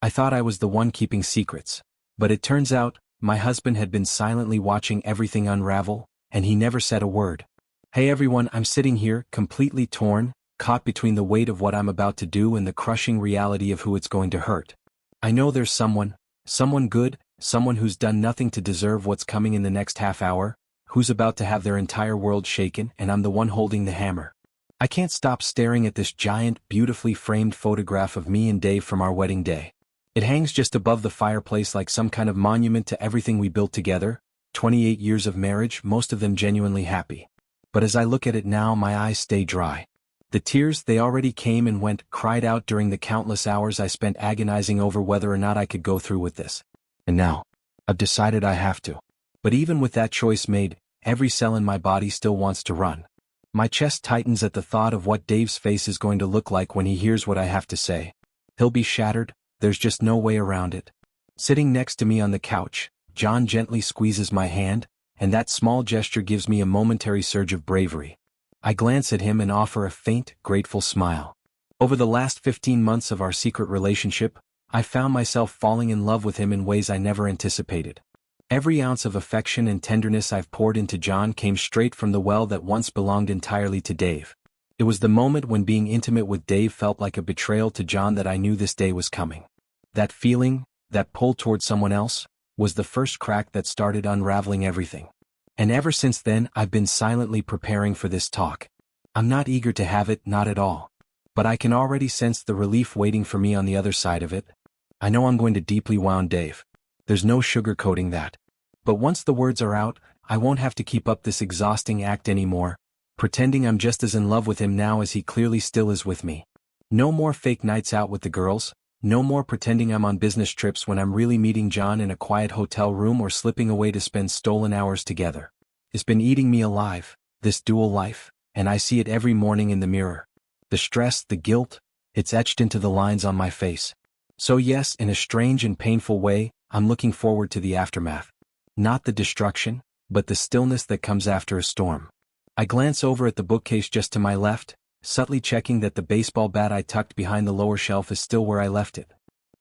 I thought I was the one keeping secrets. But it turns out, my husband had been silently watching everything unravel, and he never said a word. Hey everyone, I'm sitting here, completely torn, caught between the weight of what I'm about to do and the crushing reality of who it's going to hurt. I know there's someone good, someone who's done nothing to deserve what's coming in the next half hour, who's about to have their entire world shaken, and I'm the one holding the hammer. I can't stop staring at this giant, beautifully framed photograph of me and Dave from our wedding day. It hangs just above the fireplace like some kind of monument to everything we built together, 28 years of marriage, most of them genuinely happy. But as I look at it now, my eyes stay dry. The tears, they already came and went, cried out during the countless hours I spent agonizing over whether or not I could go through with this. And now, I've decided I have to. But even with that choice made, every cell in my body still wants to run. My chest tightens at the thought of what Dave's face is going to look like when he hears what I have to say. He'll be shattered, there's just no way around it. Sitting next to me on the couch, John gently squeezes my hand, and that small gesture gives me a momentary surge of bravery. I glance at him and offer a faint, grateful smile. Over the last 15 months of our secret relationship, I found myself falling in love with him in ways I never anticipated. Every ounce of affection and tenderness I've poured into John came straight from the well that once belonged entirely to Dave. It was the moment when being intimate with Dave felt like a betrayal to John that I knew this day was coming. That feeling, that pull toward someone else, was the first crack that started unraveling everything. And ever since then, I've been silently preparing for this talk. I'm not eager to have it, not at all. But I can already sense the relief waiting for me on the other side of it. I know I'm going to deeply wound Dave. There's no sugarcoating that. But once the words are out, I won't have to keep up this exhausting act anymore, pretending I'm just as in love with him now as he clearly still is with me. No more fake nights out with the girls, no more pretending I'm on business trips when I'm really meeting John in a quiet hotel room or slipping away to spend stolen hours together. It's been eating me alive, this dual life, and I see it every morning in the mirror. The stress, the guilt, it's etched into the lines on my face. So yes, in a strange and painful way, I'm looking forward to the aftermath. Not the destruction, but the stillness that comes after a storm. I glance over at the bookcase just to my left, subtly checking that the baseball bat I tucked behind the lower shelf is still where I left it.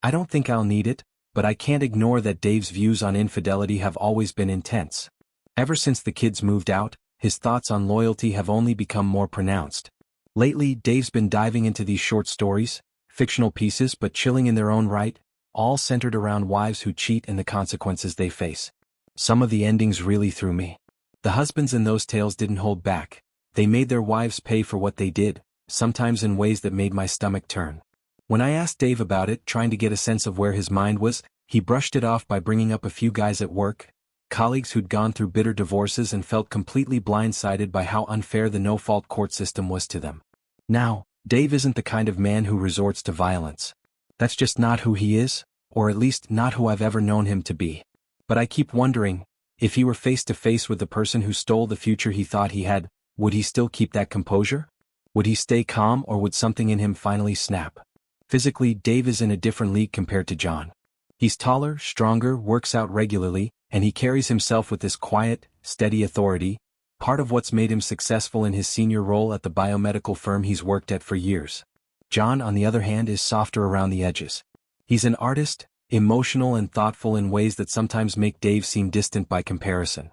I don't think I'll need it, but I can't ignore that Dave's views on infidelity have always been intense. Ever since the kids moved out, his thoughts on loyalty have only become more pronounced. Lately, Dave's been diving into these short stories, fictional pieces but chilling in their own right, all centered around wives who cheat and the consequences they face. Some of the endings really threw me. The husbands in those tales didn't hold back. They made their wives pay for what they did, sometimes in ways that made my stomach turn. When I asked Dave about it, trying to get a sense of where his mind was, he brushed it off by bringing up a few guys at work, colleagues who'd gone through bitter divorces and felt completely blindsided by how unfair the no-fault court system was to them. Now, Dave isn't the kind of man who resorts to violence. That's just not who he is, or at least not who I've ever known him to be. But I keep wondering, if he were face to face with the person who stole the future he thought he had, would he still keep that composure? Would he stay calm, or would something in him finally snap? Physically, Dave is in a different league compared to John. He's taller, stronger, works out regularly, and he carries himself with this quiet, steady authority, part of what's made him successful in his senior role at the biomedical firm he's worked at for years. John, on the other hand, is softer around the edges. He's an artist, emotional and thoughtful in ways that sometimes make Dave seem distant by comparison.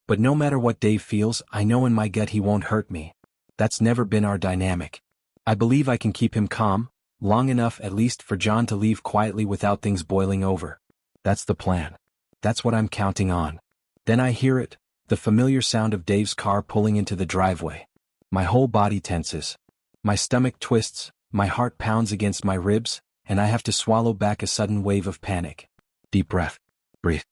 But no matter what Dave feels, I know in my gut he won't hurt me. That's never been our dynamic. I believe I can keep him calm, long enough at least for John to leave quietly without things boiling over. That's the plan. That's what I'm counting on. Then I hear it, the familiar sound of Dave's car pulling into the driveway. My whole body tenses. My stomach twists, my heart pounds against my ribs, and I have to swallow back a sudden wave of panic. Deep breath. Breathe.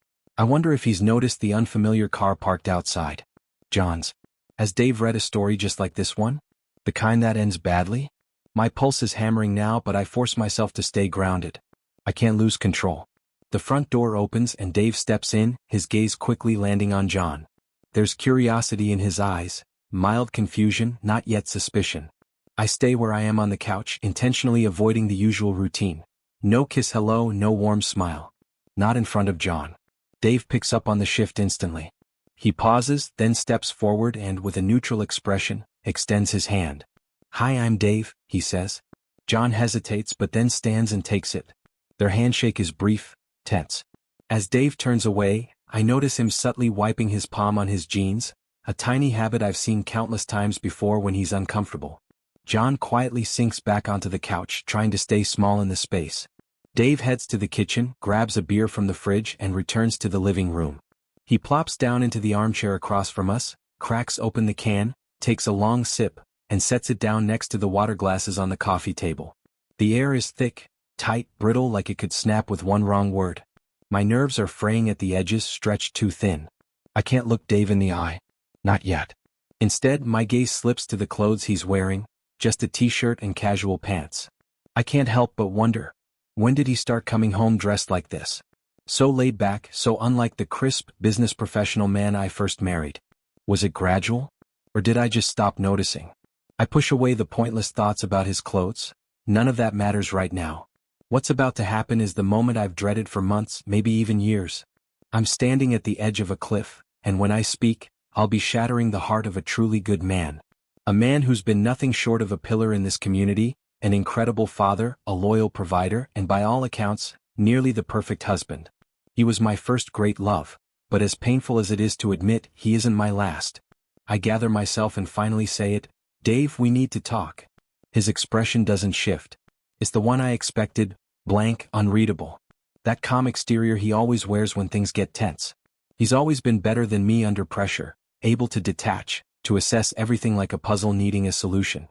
I wonder if he's noticed the unfamiliar car parked outside. John's. Has Dave read a story just like this one? The kind that ends badly? My pulse is hammering now, but I force myself to stay grounded. I can't lose control. The front door opens and Dave steps in, his gaze quickly landing on John. There's curiosity in his eyes, mild confusion, not yet suspicion. I stay where I am on the couch, intentionally avoiding the usual routine. No kiss hello, no warm smile. Not in front of John. Dave picks up on the shift instantly. He pauses, then steps forward and, with a neutral expression, extends his hand. Hi, I'm Dave, he says. John hesitates but then stands and takes it. Their handshake is brief, tense. As Dave turns away, I notice him subtly wiping his palm on his jeans, a tiny habit I've seen countless times before when he's uncomfortable. John quietly sinks back onto the couch, trying to stay small in the space. Dave heads to the kitchen, grabs a beer from the fridge, and returns to the living room. He plops down into the armchair across from us, cracks open the can, takes a long sip, and sets it down next to the water glasses on the coffee table. The air is thick, tight, brittle, like it could snap with one wrong word. My nerves are fraying at the edges, stretched too thin. I can't look Dave in the eye. Not yet. Instead, my gaze slips to the clothes he's wearing, just a t-shirt and casual pants. I can't help but wonder, when did he start coming home dressed like this? So laid back, so unlike the crisp, business professional man I first married. Was it gradual? Or did I just stop noticing? I push away the pointless thoughts about his clothes. None of that matters right now. What's about to happen is the moment I've dreaded for months, maybe even years. I'm standing at the edge of a cliff, and when I speak, I'll be shattering the heart of a truly good man. A man who's been nothing short of a pillar in this community, an incredible father, a loyal provider, and by all accounts, nearly the perfect husband. He was my first great love, but as painful as it is to admit, he isn't my last. I gather myself and finally say it, Dave, we need to talk. His expression doesn't shift. It's the one I expected, blank, unreadable. That calm exterior he always wears when things get tense. He's always been better than me under pressure, able to detach, to assess everything like a puzzle needing a solution.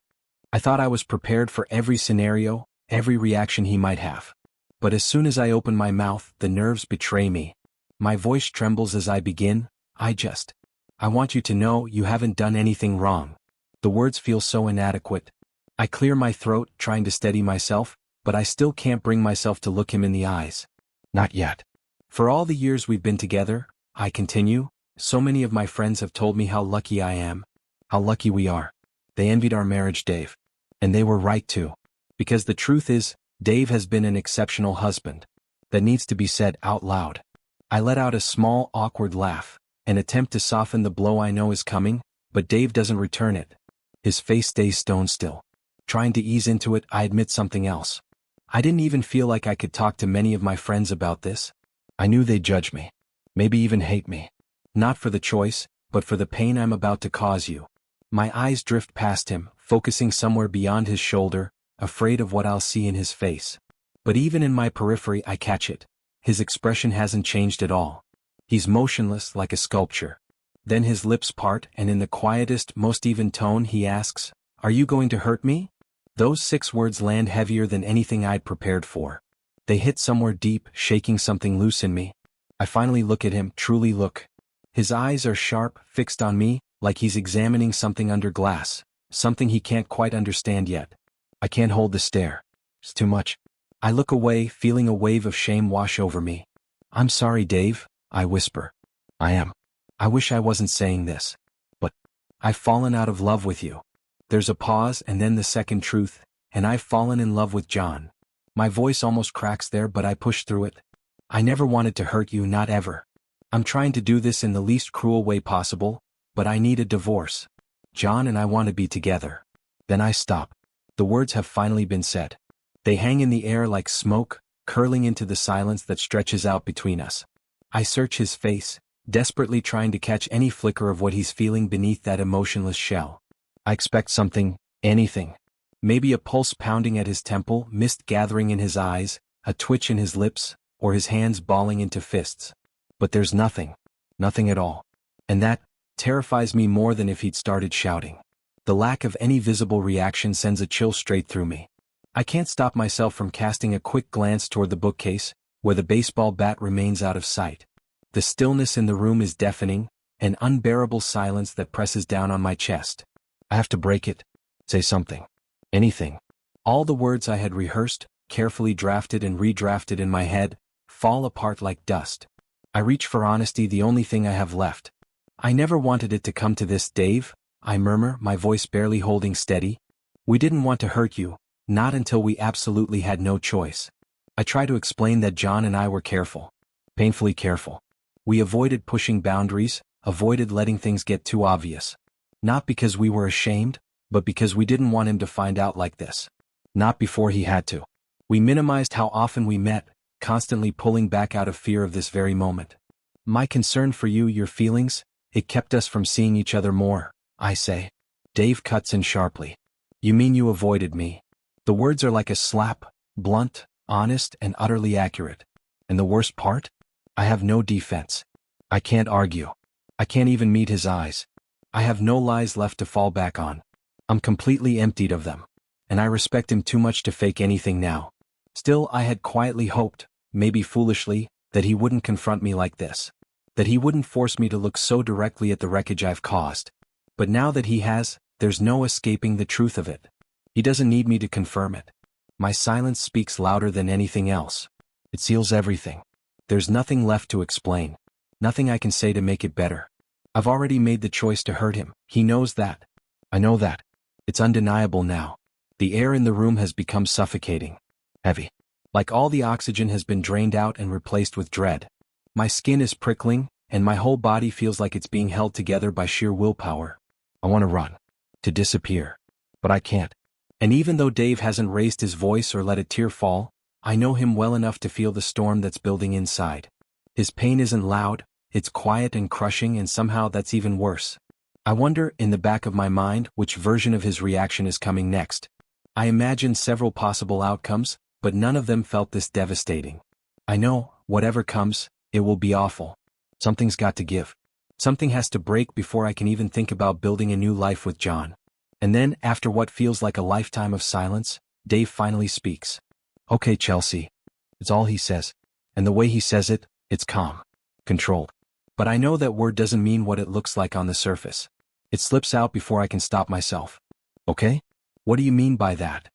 I thought I was prepared for every scenario, every reaction he might have. But as soon as I open my mouth, the nerves betray me. My voice trembles as I begin, I want you to know you haven't done anything wrong. The words feel so inadequate. I clear my throat, trying to steady myself, but I still can't bring myself to look him in the eyes. Not yet. For all the years we've been together, I continue, so many of my friends have told me how lucky I am. How lucky we are. They envied our marriage, Dave. And they were right too. Because the truth is, Dave has been an exceptional husband. That needs to be said out loud. I let out a small, awkward laugh, an attempt to soften the blow I know is coming, but Dave doesn't return it. His face stays stone still. Trying to ease into it, I admit something else. I didn't even feel like I could talk to many of my friends about this. I knew they'd judge me. Maybe even hate me. Not for the choice, but for the pain I'm about to cause you. My eyes drift past him, focusing somewhere beyond his shoulder, afraid of what I'll see in his face. But even in my periphery I catch it. His expression hasn't changed at all. He's motionless like a sculpture. Then his lips part and in the quietest, most even tone he asks, "Are you going to hurt me?" Those 6 words land heavier than anything I'd prepared for. They hit somewhere deep, shaking something loose in me. I finally look at him, truly look. His eyes are sharp, fixed on me, like he's examining something under glass, something he can't quite understand yet. I can't hold the stare. It's too much. I look away, feeling a wave of shame wash over me. "I'm sorry, Dave," I whisper. "I am. I wish I wasn't saying this. But I've fallen out of love with you." There's a pause and then the second truth, and I've fallen in love with John. My voice almost cracks there, but I push through it. I never wanted to hurt you, not ever. I'm trying to do this in the least cruel way possible, but I need a divorce. John and I want to be together. Then I stop. The words have finally been said. They hang in the air like smoke, curling into the silence that stretches out between us. I search his face, desperately trying to catch any flicker of what he's feeling beneath that emotionless shell. I expect something, anything. Maybe a pulse pounding at his temple, mist gathering in his eyes, a twitch in his lips, or his hands balling into fists. But there's nothing. Nothing at all. And that terrifies me more than if he'd started shouting. The lack of any visible reaction sends a chill straight through me. I can't stop myself from casting a quick glance toward the bookcase, where the baseball bat remains out of sight. The stillness in the room is deafening, an unbearable silence that presses down on my chest. I have to break it. Say something. Anything. All the words I had rehearsed, carefully drafted and redrafted in my head, fall apart like dust. I reach for honesty, the only thing I have left. "I never wanted it to come to this, Dave," I murmur, my voice barely holding steady. "We didn't want to hurt you, not until we absolutely had no choice." I try to explain that John and I were careful. Painfully careful. We avoided pushing boundaries, avoided letting things get too obvious. Not because we were ashamed, but because we didn't want him to find out like this. Not before he had to. We minimized how often we met, constantly pulling back out of fear of this very moment. My concern for you, your feelings, it kept us from seeing each other more, I say. Dave cuts in sharply. You mean you avoided me? The words are like a slap, blunt, honest, and utterly accurate. And the worst part? I have no defense. I can't argue. I can't even meet his eyes. I have no lies left to fall back on. I'm completely emptied of them. And I respect him too much to fake anything now. Still, I had quietly hoped, maybe foolishly, that he wouldn't confront me like this. That he wouldn't force me to look so directly at the wreckage I've caused. But now that he has, there's no escaping the truth of it. He doesn't need me to confirm it. My silence speaks louder than anything else. It seals everything. There's nothing left to explain. Nothing I can say to make it better. I've already made the choice to hurt him. He knows that. I know that. It's undeniable now. The air in the room has become suffocating. Heavy. Like all the oxygen has been drained out and replaced with dread. My skin is prickling, and my whole body feels like it's being held together by sheer willpower. I want to run. To disappear. But I can't. And even though Dave hasn't raised his voice or let a tear fall, I know him well enough to feel the storm that's building inside. His pain isn't loud, it's quiet and crushing, and somehow that's even worse. I wonder, in the back of my mind, which version of his reaction is coming next. I imagine several possible outcomes, but none of them felt this devastating. I know, whatever comes, it will be awful. Something's got to give. Something has to break before I can even think about building a new life with John. And then, after what feels like a lifetime of silence, Dave finally speaks. Okay, Chelsea. It's all he says. And the way he says it, it's calm. Controlled. But I know that word doesn't mean what it looks like on the surface. It slips out before I can stop myself. Okay? What do you mean by that?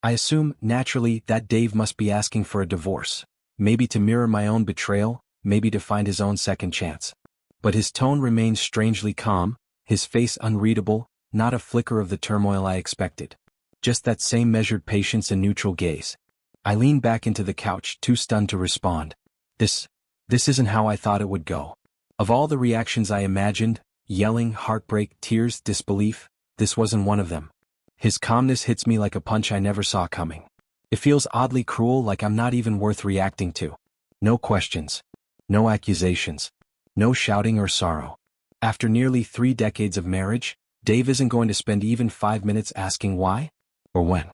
I assume, naturally, that Dave must be asking for a divorce. Maybe to mirror my own betrayal, maybe to find his own second chance. But his tone remains strangely calm, his face unreadable, not a flicker of the turmoil I expected. Just that same measured patience and neutral gaze. I lean back into the couch, too stunned to respond. This isn't how I thought it would go. Of all the reactions I imagined, yelling, heartbreak, tears, disbelief, this wasn't one of them. His calmness hits me like a punch I never saw coming. It feels oddly cruel, like I'm not even worth reacting to. No questions. No accusations. No shouting or sorrow. After nearly 3 decades of marriage, Dave isn't going to spend even 5 minutes asking why? Or when?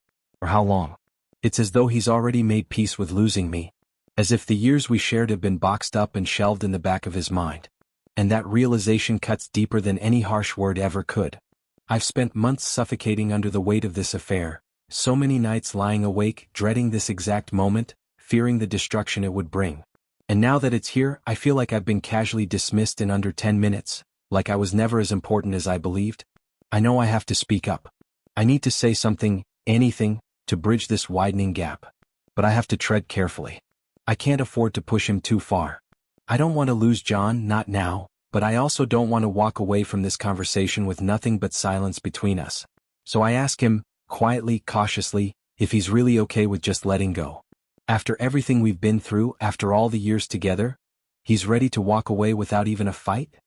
Or how long? It's as though he's already made peace with losing me. As if the years we shared have been boxed up and shelved in the back of his mind. And that realization cuts deeper than any harsh word ever could. I've spent months suffocating under the weight of this affair, so many nights lying awake, dreading this exact moment, fearing the destruction it would bring. And now that it's here, I feel like I've been casually dismissed in under 10 minutes, like I was never as important as I believed. I know I have to speak up. I need to say something, anything, to bridge this widening gap. But I have to tread carefully. I can't afford to push him too far. I don't want to lose John, not now, but I also don't want to walk away from this conversation with nothing but silence between us. So I ask him, quietly, cautiously, if he's really okay with just letting go. After everything we've been through, after all the years together, he's ready to walk away without even a fight?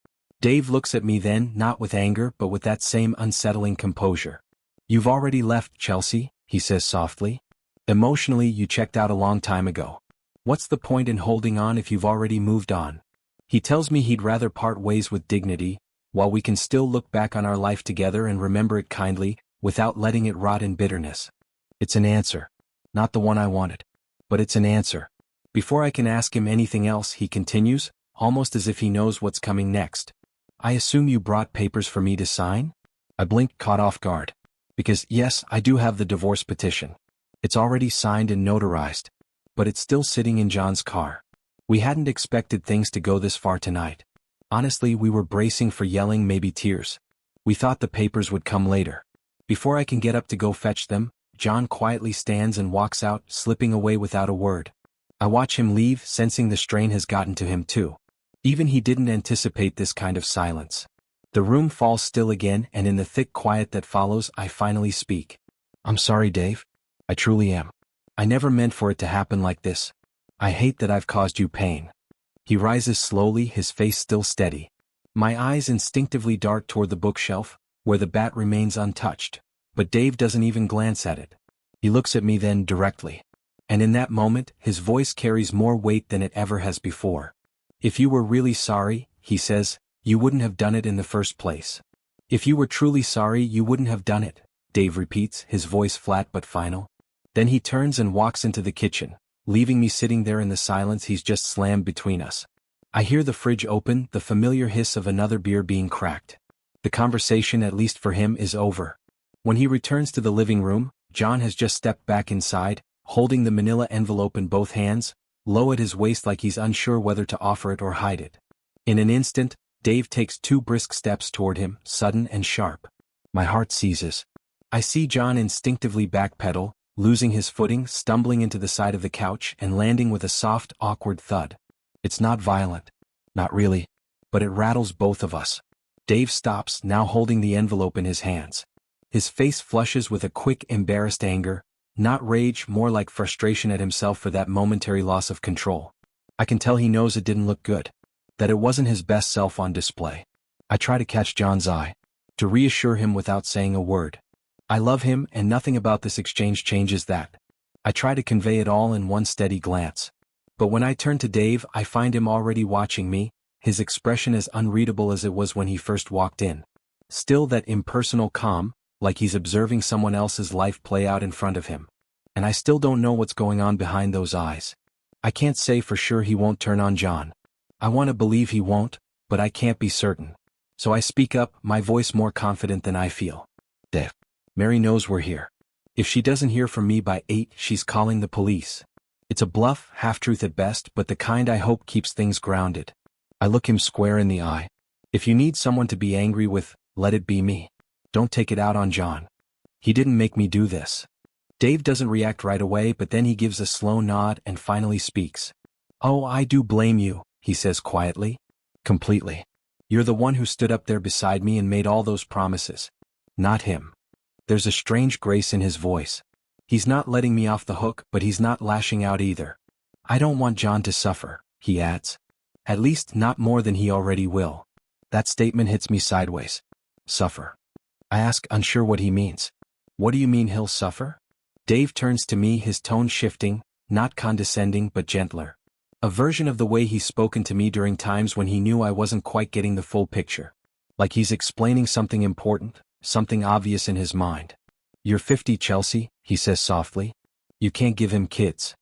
Dave looks at me then, not with anger but with that same unsettling composure. You've already left, Chelsea, he says softly. Emotionally, you checked out a long time ago. What's the point in holding on if you've already moved on? He tells me he'd rather part ways with dignity, while we can still look back on our life together and remember it kindly, without letting it rot in bitterness. It's an answer. Not the one I wanted. But it's an answer. Before I can ask him anything else, he continues, almost as if he knows what's coming next. I assume you brought papers for me to sign? I blinked, caught off guard. Because, yes, I do have the divorce petition. It's already signed and notarized. But it's still sitting in John's car. We hadn't expected things to go this far tonight. Honestly, we were bracing for yelling, maybe tears. We thought the papers would come later. Before I can get up to go fetch them, John quietly stands and walks out, slipping away without a word. I watch him leave, sensing the strain has gotten to him too. Even he didn't anticipate this kind of silence. The room falls still again, and in the thick quiet that follows, I finally speak. I'm sorry, Dave. I truly am. I never meant for it to happen like this. I hate that I've caused you pain. He rises slowly, his face still steady. My eyes instinctively dart toward the bookshelf, where the bat remains untouched. But Dave doesn't even glance at it. He looks at me then directly. And in that moment, his voice carries more weight than it ever has before. If you were really sorry, he says, you wouldn't have done it in the first place. If you were truly sorry, you wouldn't have done it, Dave repeats, his voice flat but final. Then he turns and walks into the kitchen, leaving me sitting there in the silence he's just slammed between us. I hear the fridge open, the familiar hiss of another beer being cracked. The conversation, at least for him, is over. When he returns to the living room, John has just stepped back inside, holding the manila envelope in both hands, low at his waist like he's unsure whether to offer it or hide it. In an instant, Dave takes 2 brisk steps toward him, sudden and sharp. My heart seizes. I see John instinctively backpedal, losing his footing, stumbling into the side of the couch and landing with a soft, awkward thud. It's not violent. Not really. But it rattles both of us. Dave stops, now holding the envelope in his hands. His face flushes with a quick, embarrassed anger, not rage, more like frustration at himself for that momentary loss of control. I can tell he knows it didn't look good. That it wasn't his best self on display. I try to catch John's eye. To reassure him without saying a word. I love him and nothing about this exchange changes that. I try to convey it all in one steady glance. But when I turn to Dave, I find him already watching me, his expression as unreadable as it was when he first walked in. Still that impersonal calm, like he's observing someone else's life play out in front of him. And I still don't know what's going on behind those eyes. I can't say for sure he won't turn on John. I want to believe he won't, but I can't be certain. So I speak up, my voice more confident than I feel. Dave. Mary knows we're here. If she doesn't hear from me by 8, she's calling the police. It's a bluff, half-truth at best, but the kind I hope keeps things grounded. I look him square in the eye. If you need someone to be angry with, let it be me. Don't take it out on John. He didn't make me do this. Dave doesn't react right away, but then he gives a slow nod and finally speaks. Oh, I do blame you, he says quietly. Completely. You're the one who stood up there beside me and made all those promises. Not him. There's a strange grace in his voice. He's not letting me off the hook, but he's not lashing out either. I don't want John to suffer, he adds. At least not more than he already will. That statement hits me sideways. Suffer. I ask, unsure what he means. What do you mean he'll suffer? Dave turns to me, his tone shifting, not condescending but gentler. A version of the way he's spoken to me during times when he knew I wasn't quite getting the full picture. Like he's explaining something important, something obvious in his mind. You're 50, Chelsea, he says softly. You can't give him kids.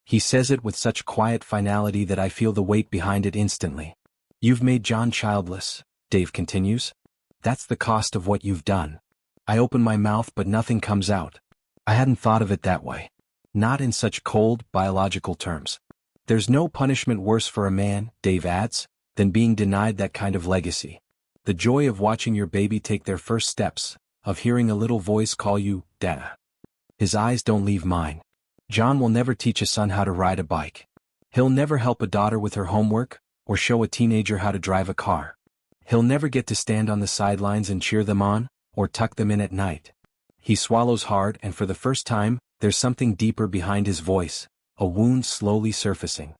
He says it with such quiet finality that I feel the weight behind it instantly. You've made John childless, Dave continues. That's the cost of what you've done. I open my mouth but nothing comes out. I hadn't thought of it that way. Not in such cold, biological terms. There's no punishment worse for a man, Dave adds, than being denied that kind of legacy. The joy of watching your baby take their first steps, of hearing a little voice call you, Dad. His eyes don't leave mine. John will never teach a son how to ride a bike. He'll never help a daughter with her homework, or show a teenager how to drive a car. He'll never get to stand on the sidelines and cheer them on, or tuck them in at night. He swallows hard, and for the first time, there's something deeper behind his voice, a wound slowly surfacing.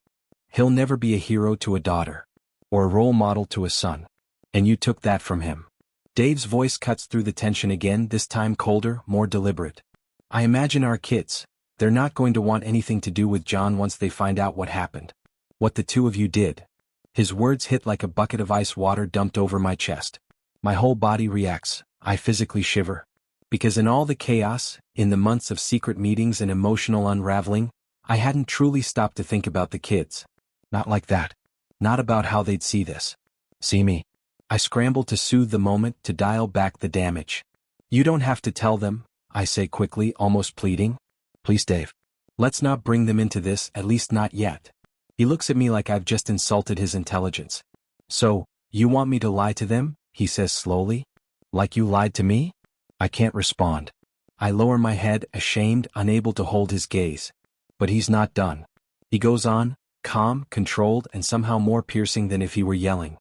He'll never be a hero to a daughter, or a role model to a son. And you took that from him. Dave's voice cuts through the tension again, this time colder, more deliberate. I imagine our kids, they're not going to want anything to do with John once they find out what happened. What the two of you did. His words hit like a bucket of ice water dumped over my chest. My whole body reacts, I physically shiver. Because in all the chaos, in the months of secret meetings and emotional unraveling, I hadn't truly stopped to think about the kids. Not like that. Not about how they'd see this. See me. I scramble to soothe the moment, to dial back the damage. You don't have to tell them, I say quickly, almost pleading. Please, Dave. Let's not bring them into this, at least not yet. He looks at me like I've just insulted his intelligence. So, you want me to lie to them? He says slowly. Like you lied to me? I can't respond. I lower my head, ashamed, unable to hold his gaze. But he's not done. He goes on, calm, controlled, and somehow more piercing than if he were yelling.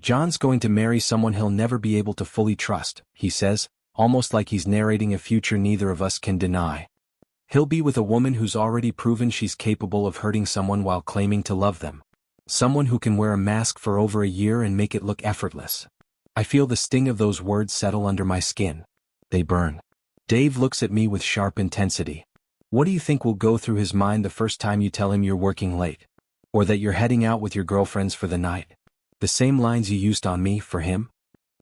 John's going to marry someone he'll never be able to fully trust, he says, almost like he's narrating a future neither of us can deny. He'll be with a woman who's already proven she's capable of hurting someone while claiming to love them. Someone who can wear a mask for over a year and make it look effortless. I feel the sting of those words settle under my skin. They burn. Dave looks at me with sharp intensity. What do you think will go through his mind the first time you tell him you're working late? Or that you're heading out with your girlfriends for the night? The same lines you used on me for him?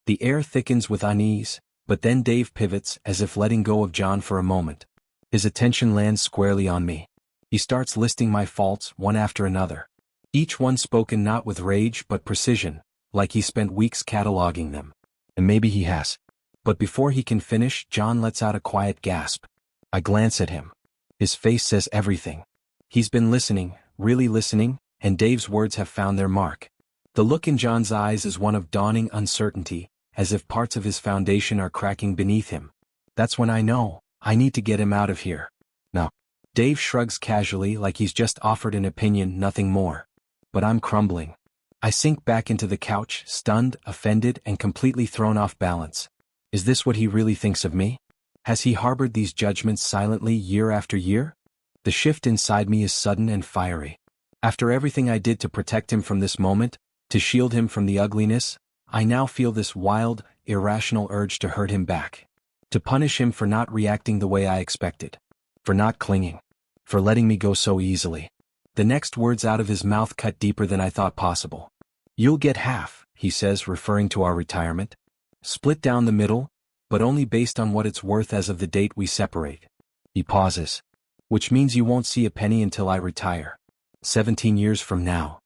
The air thickens with unease, but then Dave pivots as if letting go of John for a moment. His attention lands squarely on me. He starts listing my faults one after another. Each one spoken not with rage but precision, like he spent weeks cataloging them. And maybe he has. But before he can finish, John lets out a quiet gasp. I glance at him. His face says everything. He's been listening, really listening, and Dave's words have found their mark. The look in John's eyes is one of dawning uncertainty, as if parts of his foundation are cracking beneath him. That's when I know, I need to get him out of here. No. Dave shrugs casually like he's just offered an opinion, nothing more. But I'm crumbling. I sink back into the couch, stunned, offended, and completely thrown off balance. Is this what he really thinks of me? Has he harbored these judgments silently year after year? The shift inside me is sudden and fiery. After everything I did to protect him from this moment, to shield him from the ugliness, I now feel this wild, irrational urge to hurt him back. To punish him for not reacting the way I expected. For not clinging. For letting me go so easily. The next words out of his mouth cut deeper than I thought possible. You'll get half, he says, referring to our retirement. Split down the middle, but only based on what it's worth as of the date we separate. He pauses. Which means you won't see a penny until I retire. 17 years from now.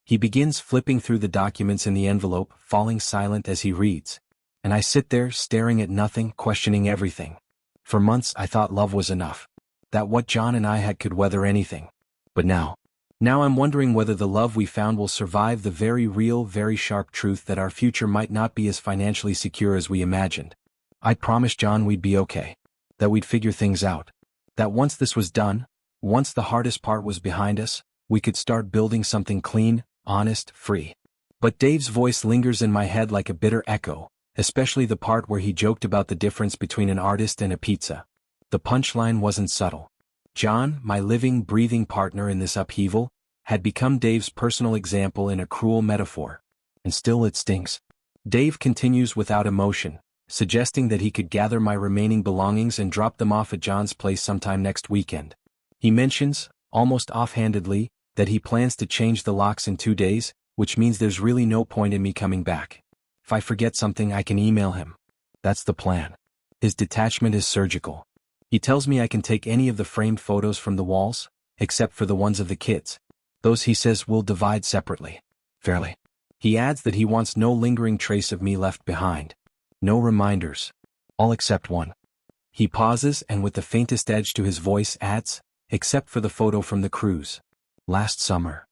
He begins flipping through the documents in the envelope, falling silent as he reads. And I sit there, staring at nothing, questioning everything. For months I thought love was enough. That what John and I had could weather anything. But now I'm wondering whether the love we found will survive the very real, very sharp truth that our future might not be as financially secure as we imagined. I promised John we'd be okay. That we'd figure things out. That once this was done, once the hardest part was behind us, we could start building something clean, honest, free. But Dave's voice lingers in my head like a bitter echo, especially the part where he joked about the difference between an artist and a pizza. The punchline wasn't subtle. John, my living, breathing partner in this upheaval, had become Dave's personal example in a cruel metaphor. And still it stings. Dave continues without emotion, suggesting that he could gather my remaining belongings and drop them off at John's place sometime next weekend. He mentions, almost offhandedly, that he plans to change the locks in 2 days, which means there's really no point in me coming back. If I forget something, I can email him. That's the plan. His detachment is surgical. He tells me I can take any of the framed photos from the walls, except for the ones of the kids. Those, he says, will divide separately. Fairly. He adds that he wants no lingering trace of me left behind. No reminders. All except one. He pauses and with the faintest edge to his voice adds, except for the photo from the cruise. Last summer.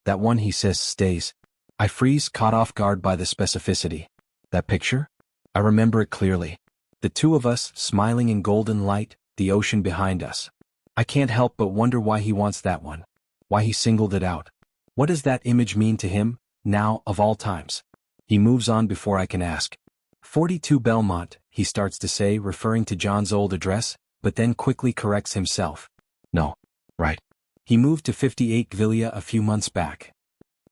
That one, he says, stays. I freeze, caught off guard by the specificity. That picture? I remember it clearly. The two of us, smiling in golden light, the ocean behind us. I can't help but wonder why he wants that one. Why he singled it out. What does that image mean to him, now, of all times? He moves on before I can ask. 42 Belmont, he starts to say, referring to John's old address, but then quickly corrects himself. No. Right. He moved to 58 Gvilia a few months back.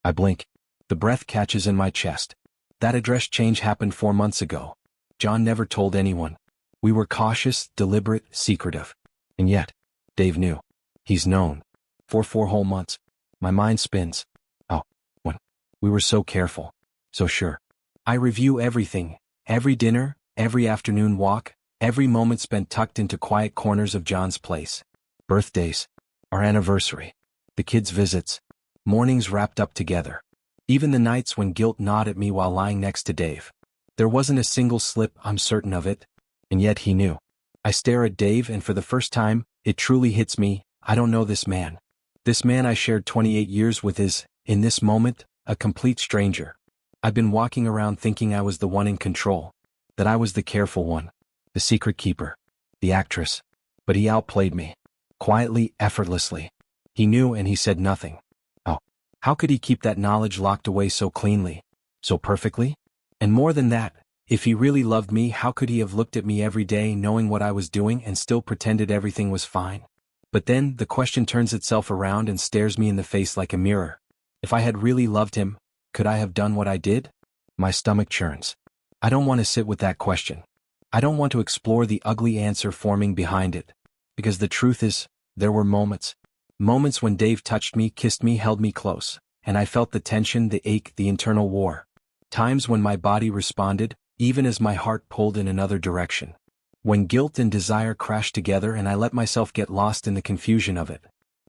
I blink. The breath catches in my chest. That address change happened 4 months ago. John never told anyone. We were cautious, deliberate, secretive. And yet, Dave knew. He's known. For 4 whole months. My mind spins. Oh, when? We were so careful. So sure. I review everything. Every dinner, every afternoon walk, every moment spent tucked into quiet corners of John's place. Birthdays. Our anniversary. The kids' visits. Mornings wrapped up together. Even the nights when guilt gnawed at me while lying next to Dave. There wasn't a single slip, I'm certain of it. And yet he knew. I stare at Dave and for the first time, it truly hits me, I don't know this man. This man I shared 28 years with is, in this moment, a complete stranger. I've been walking around thinking I was the one in control. That I was the careful one. The secret keeper. The actress. But he outplayed me. Quietly, effortlessly. He knew and he said nothing. Oh, how could he keep that knowledge locked away so cleanly? So perfectly? And more than that, if he really loved me, how could he have looked at me every day knowing what I was doing and still pretended everything was fine? But then, the question turns itself around and stares me in the face like a mirror. If I had really loved him, could I have done what I did? My stomach churns. I don't want to sit with that question. I don't want to explore the ugly answer forming behind it. Because the truth is, There were moments. Moments when Dave touched me, kissed me, held me close, and I felt the tension, the ache, the internal war. Times when my body responded, even as my heart pulled in another direction. When guilt and desire crashed together and I let myself get lost in the confusion of it.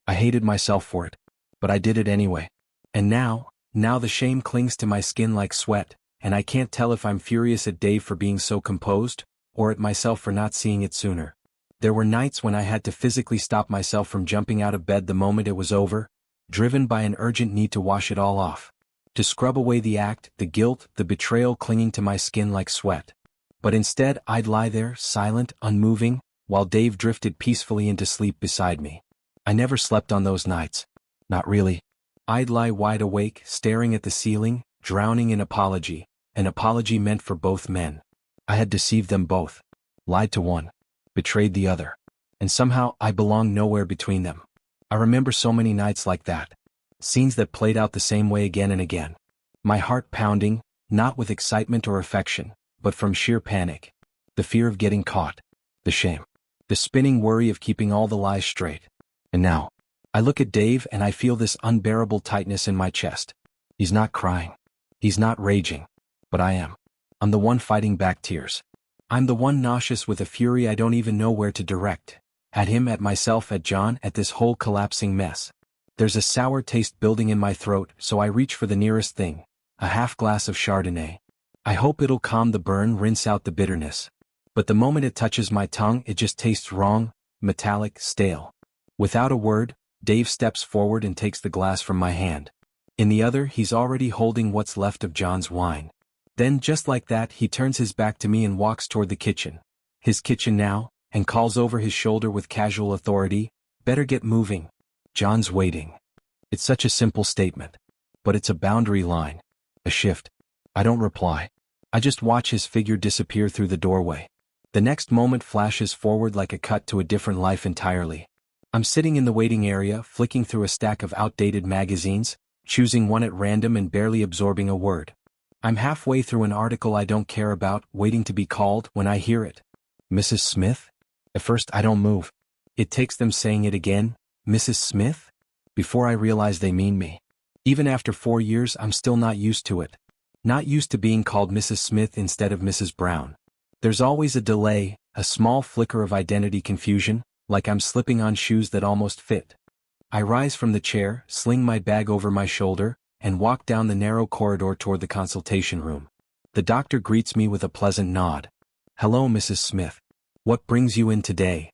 I hated myself for it. But I did it anyway. And now the shame clings to my skin like sweat, and I can't tell if I'm furious at Dave for being so composed, or at myself for not seeing it sooner. There were nights when I had to physically stop myself from jumping out of bed the moment it was over, driven by an urgent need to wash it all off. To scrub away the act, the guilt, the betrayal clinging to my skin like sweat. But instead I'd lie there, silent, unmoving, while Dave drifted peacefully into sleep beside me. I never slept on those nights. Not really. I'd lie wide awake, staring at the ceiling, drowning in apology, an apology meant for both men. I had deceived them both. Lied to one. Betrayed the other. And somehow I belonged nowhere between them. I remember so many nights like that. Scenes that played out the same way again and again. My heart pounding, not with excitement or affection, but from sheer panic. The fear of getting caught. The shame. The spinning worry of keeping all the lies straight. And now, I look at Dave and I feel this unbearable tightness in my chest. He's not crying. He's not raging. But I am. I'm the one fighting back tears. I'm the one nauseous with a fury I don't even know where to direct. At him, at myself, at John, at this whole collapsing mess. There's a sour taste building in my throat, so I reach for the nearest thing. A half glass of Chardonnay. I hope it'll calm the burn, rinse out the bitterness. But the moment it touches my tongue, it just tastes wrong, metallic, stale. Without a word, Dave steps forward and takes the glass from my hand. In the other, he's already holding what's left of John's wine. Then, just like that, he turns his back to me and walks toward the kitchen. His kitchen now, and calls over his shoulder with casual authority, "Better get moving. John's waiting." It's such a simple statement. But it's a boundary line. A shift. I don't reply. I just watch his figure disappear through the doorway. The next moment flashes forward like a cut to a different life entirely. I'm sitting in the waiting area, flicking through a stack of outdated magazines, choosing one at random and barely absorbing a word. I'm halfway through an article I don't care about, waiting to be called, when I hear it. "Mrs. Smith?" At first I don't move. It takes them saying it again, "Mrs. Smith?" before I realize they mean me. Even after 4 years, I'm still not used to it. Not used to being called Mrs. Smith instead of Mrs. Brown. There's always a delay, a small flicker of identity confusion, like I'm slipping on shoes that almost fit. I rise from the chair, sling my bag over my shoulder, and walk down the narrow corridor toward the consultation room. The doctor greets me with a pleasant nod. "Hello, Mrs. Smith. What brings you in today?"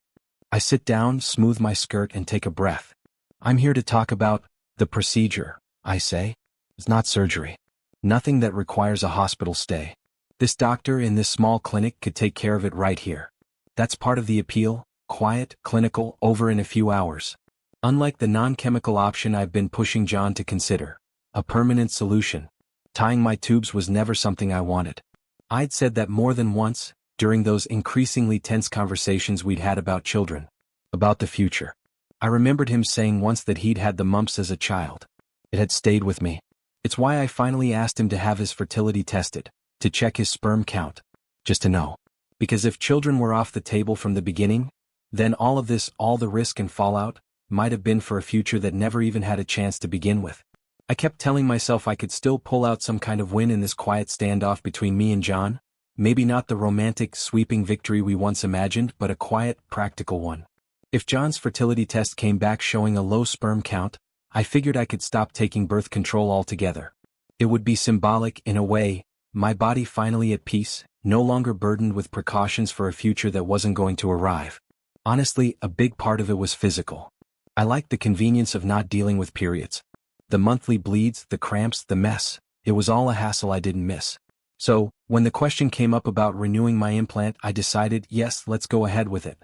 I sit down, smooth my skirt, and take a breath. "I'm here to talk about the procedure," I say. "It's not surgery. Nothing that requires a hospital stay. This doctor in this small clinic could take care of it right here. That's part of the appeal, quiet, clinical, over in a few hours. Unlike the non-chemical option I've been pushing John to consider. A permanent solution. Tying my tubes was never something I wanted. I'd said that more than once, during those increasingly tense conversations we'd had about children. About the future. I remembered him saying once that he'd had the mumps as a child. It had stayed with me. It's why I finally asked him to have his fertility tested, to check his sperm count. Just to know. Because if children were off the table from the beginning, then all of this, all the risk and fallout, might have been for a future that never even had a chance to begin with. I kept telling myself I could still pull out some kind of win in this quiet standoff between me and John. Maybe not the romantic, sweeping victory we once imagined, but a quiet, practical one. If John's fertility test came back showing a low sperm count, I figured I could stop taking birth control altogether. It would be symbolic, in a way, my body finally at peace, no longer burdened with precautions for a future that wasn't going to arrive. Honestly, a big part of it was physical. I liked the convenience of not dealing with periods. The monthly bleeds, the cramps, the mess, it was all a hassle I didn't miss. So, when the question came up about renewing my implant, I decided, yes, let's go ahead with it.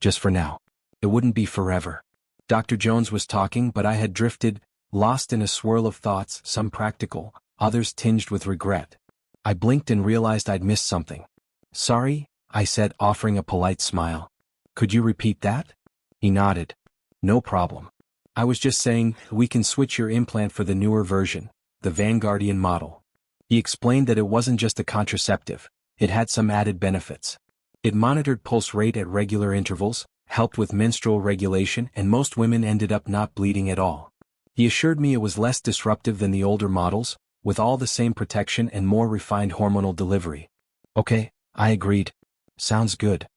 Just for now. It wouldn't be forever. Dr. Jones was talking, but I had drifted, lost in a swirl of thoughts, some practical, others tinged with regret. I blinked and realized I'd missed something. "Sorry," I said, offering a polite smile. "Could you repeat that?" He nodded. "No problem. I was just saying, we can switch your implant for the newer version, the Vanguardian model." He explained that it wasn't just a contraceptive, it had some added benefits. It monitored pulse rate at regular intervals, helped with menstrual regulation, and most women ended up not bleeding at all. He assured me it was less disruptive than the older models, with all the same protection and more refined hormonal delivery. Okay, I agreed. Sounds good.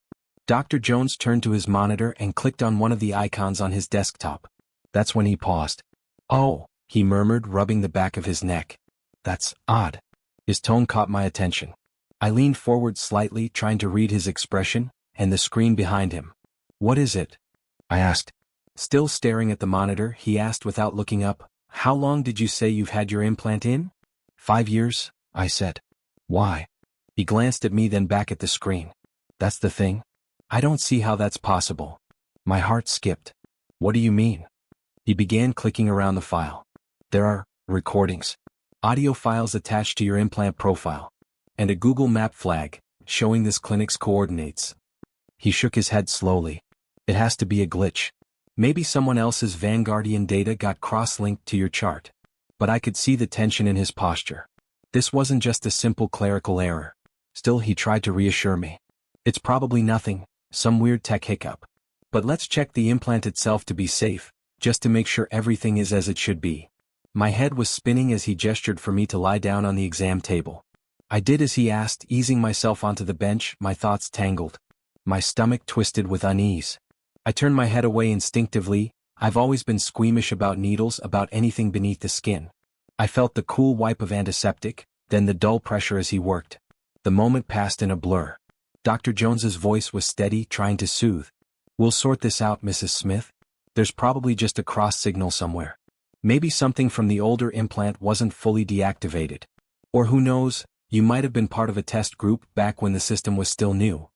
Dr. Jones turned to his monitor and clicked on one of the icons on his desktop. That's when he paused. Oh, he murmured, rubbing the back of his neck. That's odd. His tone caught my attention. I leaned forward slightly, trying to read his expression, and the screen behind him. What is it? I asked. Still staring at the monitor, he asked without looking up. How long did you say you've had your implant in? 5 years, I said. Why? He glanced at me, then back at the screen. That's the thing? I don't see how that's possible. My heart skipped. What do you mean? He began clicking around the file. There are recordings, audio files attached to your implant profile, and a Google Map flag showing this clinic's coordinates. He shook his head slowly. It has to be a glitch. Maybe someone else's Vanguardian data got cross-linked to your chart. But I could see the tension in his posture. This wasn't just a simple clerical error. Still, he tried to reassure me. It's probably nothing, some weird tech hiccup. But let's check the implant itself to be safe, just to make sure everything is as it should be. My head was spinning as he gestured for me to lie down on the exam table. I did as he asked, easing myself onto the bench, my thoughts tangled. My stomach twisted with unease. I turned my head away instinctively. I've always been squeamish about needles, about anything beneath the skin. I felt the cool wipe of antiseptic, then the dull pressure as he worked. The moment passed in a blur. Dr. Jones's voice was steady, trying to soothe. We'll sort this out, Mrs. Smith. There's probably just a cross signal somewhere. Maybe something from the older implant wasn't fully deactivated. Or who knows, you might have been part of a test group back when the system was still new.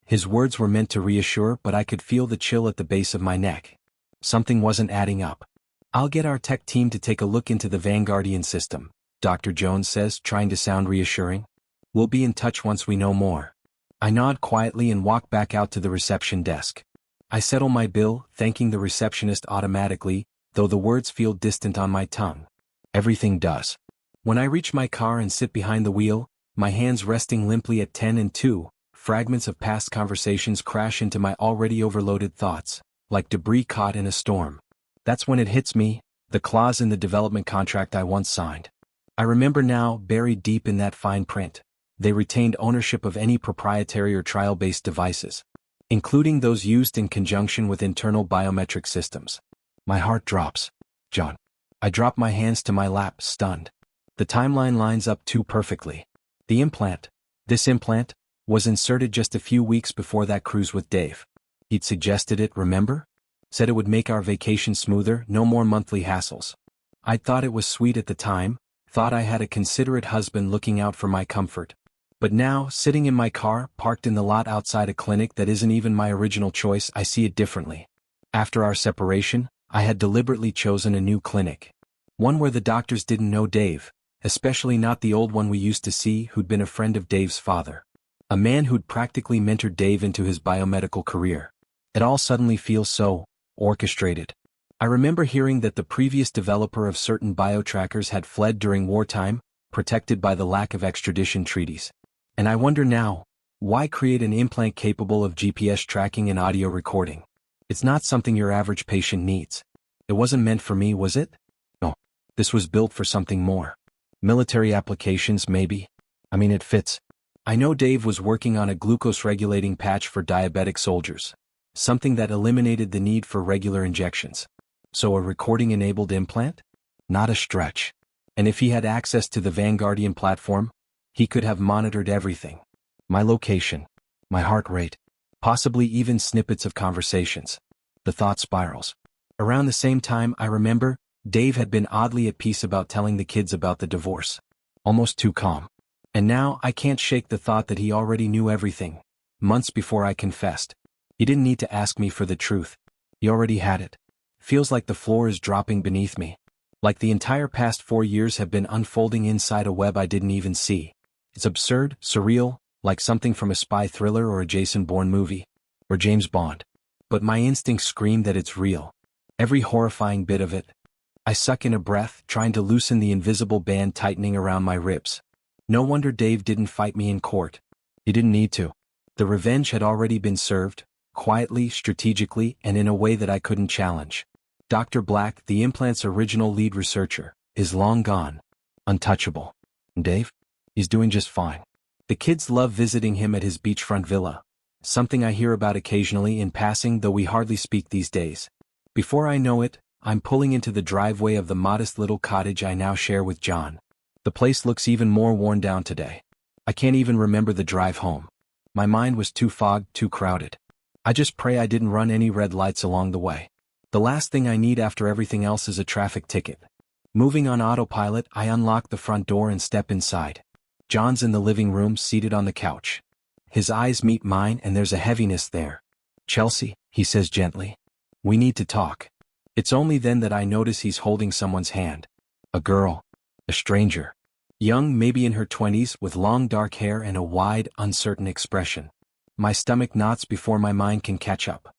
His words were meant to reassure, but I could feel the chill at the base of my neck. Something wasn't adding up. I'll get our tech team to take a look into the Vanguardian system, Dr. Jones says, trying to sound reassuring. We'll be in touch once we know more. I nod quietly and walk back out to the reception desk. I settle my bill, thanking the receptionist automatically, though the words feel distant on my tongue. Everything does. When I reach my car and sit behind the wheel, my hands resting limply at 10 and 2, fragments of past conversations crash into my already overloaded thoughts, like debris caught in a storm. That's when it hits me, the clause in the development contract I once signed. I remember now, buried deep in that fine print. They retained ownership of any proprietary or trial-based devices, including those used in conjunction with internal biometric systems. My heart drops. John. I drop my hands to my lap, stunned. The timeline lines up too perfectly. The implant, this implant, was inserted just a few weeks before that cruise with Dave. He'd suggested it, remember? Said it would make our vacation smoother, no more monthly hassles. I'd thought it was sweet at the time, thought I had a considerate husband looking out for my comfort. But now, sitting in my car, parked in the lot outside a clinic that isn't even my original choice, I see it differently. After our separation, I had deliberately chosen a new clinic. One where the doctors didn't know Dave, especially not the old one we used to see who'd been a friend of Dave's father. A man who'd practically mentored Dave into his biomedical career. It all suddenly feels so orchestrated. I remember hearing that the previous developer of certain biotrackers had fled during wartime, protected by the lack of extradition treaties. And I wonder now, why create an implant capable of GPS tracking and audio recording? It's not something your average patient needs. It wasn't meant for me, was it? No. This was built for something more. Military applications, maybe. I mean, it fits. I know Dave was working on a glucose-regulating patch for diabetic soldiers, something that eliminated the need for regular injections. So a recording-enabled implant? Not a stretch. And if he had access to the Vanguardian platform, he could have monitored everything. My location, my heart rate, possibly even snippets of conversations. The thought spirals. Around the same time, I remember, Dave had been oddly at peace about telling the kids about the divorce. Almost too calm. And now, I can't shake the thought that he already knew everything, months before I confessed. He didn't need to ask me for the truth. He already had it. Feels like the floor is dropping beneath me. Like the entire past 4 years have been unfolding inside a web I didn't even see. It's absurd, surreal, like something from a spy thriller or a Jason Bourne movie. Or James Bond. But my instincts scream that it's real. Every horrifying bit of it. I suck in a breath, trying to loosen the invisible band tightening around my ribs. No wonder Dave didn't fight me in court. He didn't need to. The revenge had already been served, quietly, strategically, and in a way that I couldn't challenge. Dr. Black, the implant's original lead researcher, is long gone. Untouchable. Dave? He's doing just fine. The kids love visiting him at his beachfront villa, something I hear about occasionally in passing, though we hardly speak these days. Before I know it, I'm pulling into the driveway of the modest little cottage I now share with John. The place looks even more worn down today. I can't even remember the drive home. My mind was too fogged, too crowded. I just pray I didn't run any red lights along the way. The last thing I need after everything else is a traffic ticket. Moving on autopilot, I unlock the front door and step inside. John's in the living room, seated on the couch. His eyes meet mine and there's a heaviness there. "Chelsea," he says gently. "We need to talk." It's only then that I notice he's holding someone's hand. A girl. A stranger. Young, maybe in her 20s, with long dark hair and a wide, uncertain expression. My stomach knots before my mind can catch up.